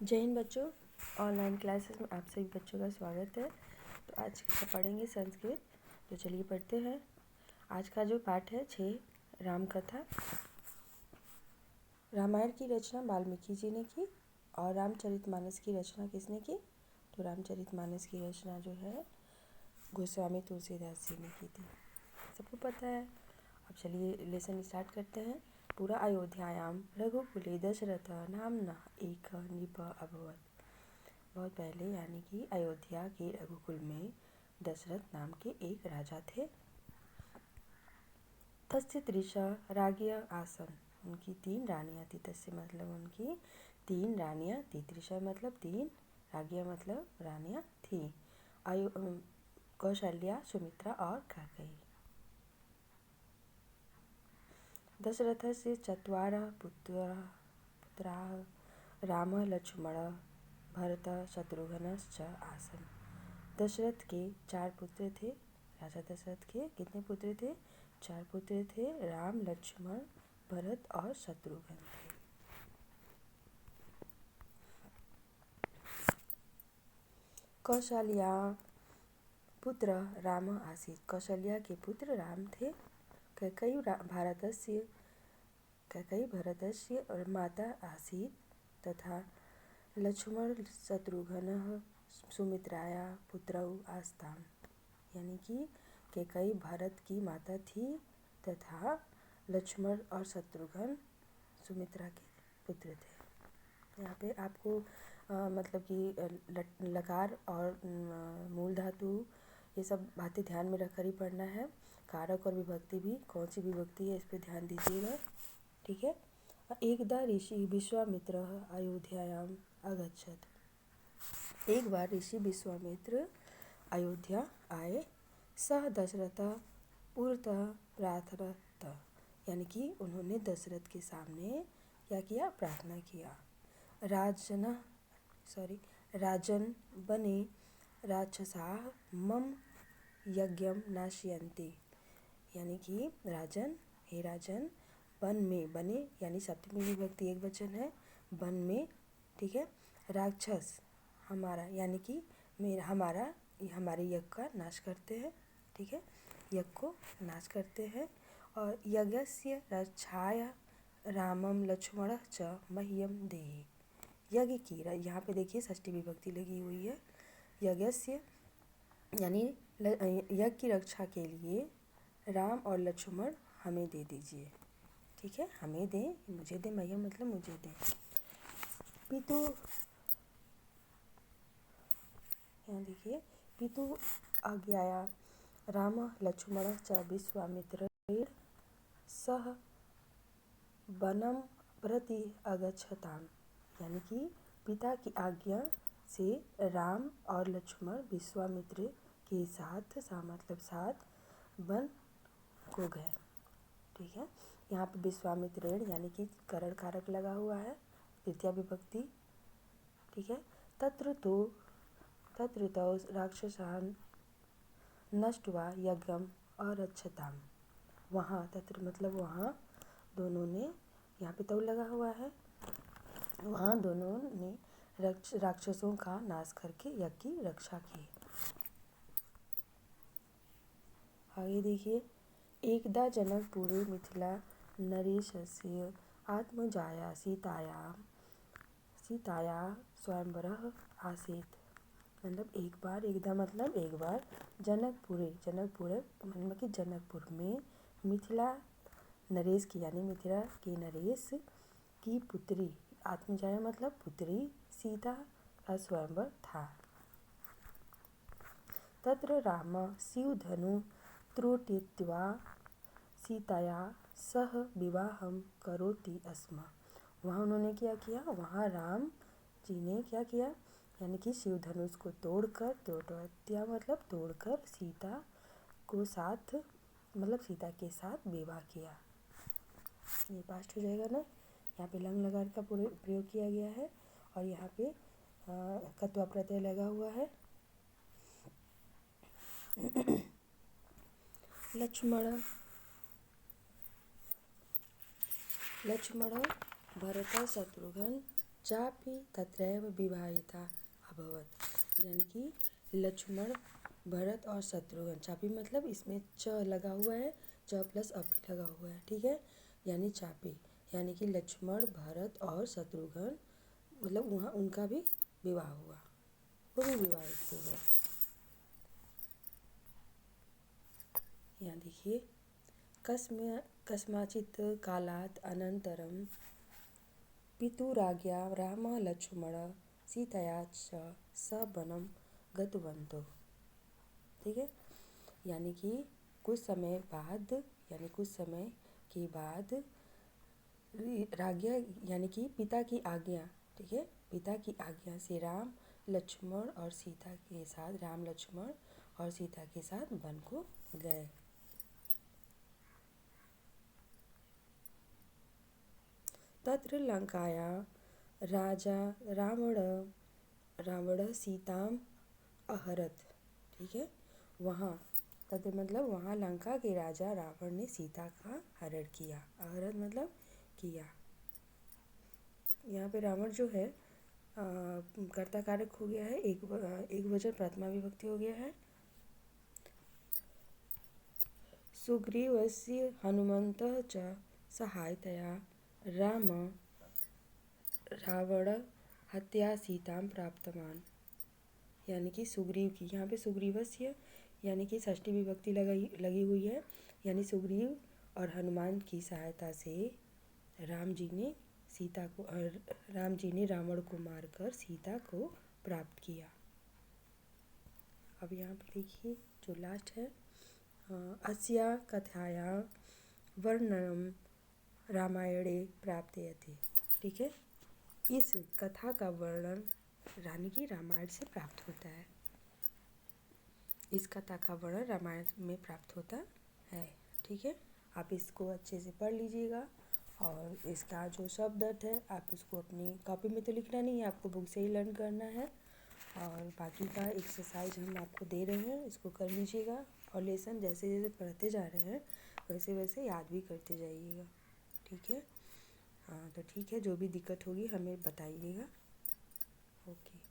जय हिंद बच्चों, online classes में आप सभी बच्चों का स्वागत है। तो आज का पढ़ेंगे संस्कृत। तो चलिए पढ़ते हैं। आज का जो पाठ है 6 राम कथा। रामायण की रचना वाल्मीकि जी ने की और रामचरितमानस की रचना किसने की? तो रामचरितमानस की रचना जो है गोस्वामी तुलसीदास जी ने की थी, सबको पता है। अब चलिए लेसन स्टार्ट करते हैं। पूरा अयोध्यायाम रघुकुले दशरथ नामना एक नृप अभवत। बहुत पहले यानी कि अयोध्या के रघुकुल में दशरथ नाम के एक राजा थे। तस्य त्रिशा राज्ञ आसन, उनकी 3 रानियाँ थी। तस्य मतलब उनकी 3 रानियाँ थी। त्रिशा मतलब 3, राज्ञ मतलब रानियाँ थी। कौशल्या, सुमित्रा और कैकेयी। दशरथस्य चत्वारः पुत्राः रामः लक्ष्मणः भरतः शत्रुघ्नश्च आसन्। दशरथ के 4 पुत्र थे। राजा दशरथ के कितने पुत्र थे? 4 पुत्र थे। राम, लक्ष्मण, भरत और शत्रुघ्न थे। कौशल्या पुत्र राम आसीत्, कौशल्या के पुत्र राम थे। कैकेयी भरतस्य माता आसीत् तथा लक्ष्मण शत्रुघ्नः सुमित्राया पुत्रौ आस्ताम्। यानी कि कैकेयी भरत की माता थी तथा लक्ष्मण और शत्रुघ्न सुमित्रा के पुत्र थे। यहाँ पे आपको मतलब कि लकार और मूल धातु ये सब बातें ध्यान में रखकर ही पढ़ना है। कारक और विभक्ति भी, कौन सी विभक्ति है इस पर ध्यान दीजिएगा, ठीक है। एकदा ऋषि विश्वामित्र अयोध्यायाम अगच्छत्। एक बार ऋषि विश्वामित्र अयोध्या आए। सह दशरथ पुरतः प्रार्थत, यानी कि उन्होंने दशरथ के सामने क्या किया? प्रार्थना किया। राजन बने राक्षसाः मम यज्ञम नाशयन्ति। यानी कि राजन, हे राजन, वन में, बने यानी सप्तमी विभक्ति एक वचन है, वन में, ठीक है। राक्षस हमारा, यानी कि हमारे यज्ञ का नाश करते हैं, ठीक है, यज्ञ को नाश करते हैं। और यज्ञस्य रक्षाय रामम लक्ष्मण च मह्यम देहि। यज्ञ की, यहाँ पे देखिए षष्ठी विभक्ति लगी हुई है। यज्ञस्य यानी यज्ञ की रक्षा के लिए राम और लक्ष्मण हमें दे दीजिए, ठीक है, हमें दें, मुझे दें, मह्यम मतलब मुझे दें। पितु, यहाँ देखिए, पितु आज्ञया राम लक्ष्मण च विश्वामित्रेण सह वनम प्रति अगच्छताम। यानी कि पिता की आज्ञा से राम और लक्ष्मण विश्वामित्र के साथ वन को गए, ठीक है। यहाँ पे विश्वामित्रेण यानी कि करण कारक लगा हुआ है, तृतीया विभक्ति, ठीक है। तत्र तो राक्षसान् नष्ट्वा यज्ञम अरक्षताम। वहाँ, तत्र मतलब वहाँ, दोनों ने, यहाँ पे तो लगा हुआ है, वहाँ दोनों ने राक्षसों का नाश करके यज्ञ की रक्षा की। आगे देखिए, एकदा जनकपुरे मिथिला नरेशस्य आत्मजाया सीताया स्वयंवरः आसीत्। मतलब एक बार, एकदा मतलब एक बार, जनकपुर मतलब कि जनकपुर में मिथिला नरेश की, यानी मिथिला के नरेश की पुत्री, आत्मजाया मतलब पुत्री, सीता का स्वयंवर था। तत्र राम शिवधनु त्रोटित्वा सीताया सह विवाहम करोति स्म। वहाँ उन्होंने क्या किया? वहाँ राम जी ने क्या किया? यानी कि शिव धनुष को तोड़कर सीता को साथ, मतलब सीता के साथ विवाह किया। ये पास्ट हो जाएगा ना। यहाँ पे लंग लकार का प्रयोग किया गया है और यहाँ पे कत्वा प्रत्यय लगा हुआ है। लक्ष्मण भरत शत्रुघ्न चापि तत्रैव विवाहिता अभवत्। यानी कि लक्ष्मण, भरत और शत्रुघ्न, चापी मतलब इसमें च लगा हुआ है, च प्लस अपी लगा हुआ है, ठीक है, यानी चापी, यानी कि लक्ष्मण, भरत और शत्रुघ्न, मतलब वहाँ उनका भी विवाह हुआ, वो भी विवाहित हो गए। यहाँ देखिए, कस्माचित् कालात् अनन्तरं पितुराज्ञया रामः लक्ष्मणः सीतया च स वनं गतवन्तौ। ठीक है, यानी कि कुछ समय बाद, यानी कुछ समय के बाद राज्ञा यानी कि पिता की आज्ञा, ठीक है, पिता की आज्ञा से राम लक्ष्मण और सीता के साथ, राम लक्ष्मण और सीता के साथ वन को गए। तत्र लंकायां राजा रावण सीताम अहरत। ठीक है, वहाँ, तत्र मतलब वहाँ लंका के राजा रावण ने सीता का हरण किया। अहरत मतलब किया। यहाँ पे रावण जो है कर्ता कारक हो गया है, एक वचन प्रथमा विभक्ति हो गया है। सुग्रीवस्य हनुमन्तः च सहायतया राम रावण हत्या सीतां प्राप्तवान। यानी कि सुग्रीव की, यहाँ पे सुग्रीवस्य यानी कि षष्ठी विभक्ति लगी हुई है, यानी सुग्रीव और हनुमान की सहायता से राम जी ने रावण को मारकर सीता को प्राप्त किया। अब यहाँ पे देखिए जो लास्ट है, अस्या कथाया वर्णनम रामायणे प्राप्यते। ठीक है, इस कथा का वर्णन रानी की रामायण से प्राप्त होता है। इस कथा का वर्णन रामायण में प्राप्त होता है। ठीक है, आप इसको अच्छे से पढ़ लीजिएगा और इसका जो शब्द अर्थ है आप उसको अपनी कॉपी में तो लिखना नहीं है, आपको बुक से ही लर्न करना है। और बाकी का एक्सरसाइज हम आपको दे रहे हैं, इसको कर लीजिएगा और लेसन जैसे जैसे पढ़ते जा रहे हैं वैसे वैसे याद भी करते जाइएगा। ठीक है, हाँ तो ठीक है, जो भी दिक्कत होगी हमें बताइएगा। ओके।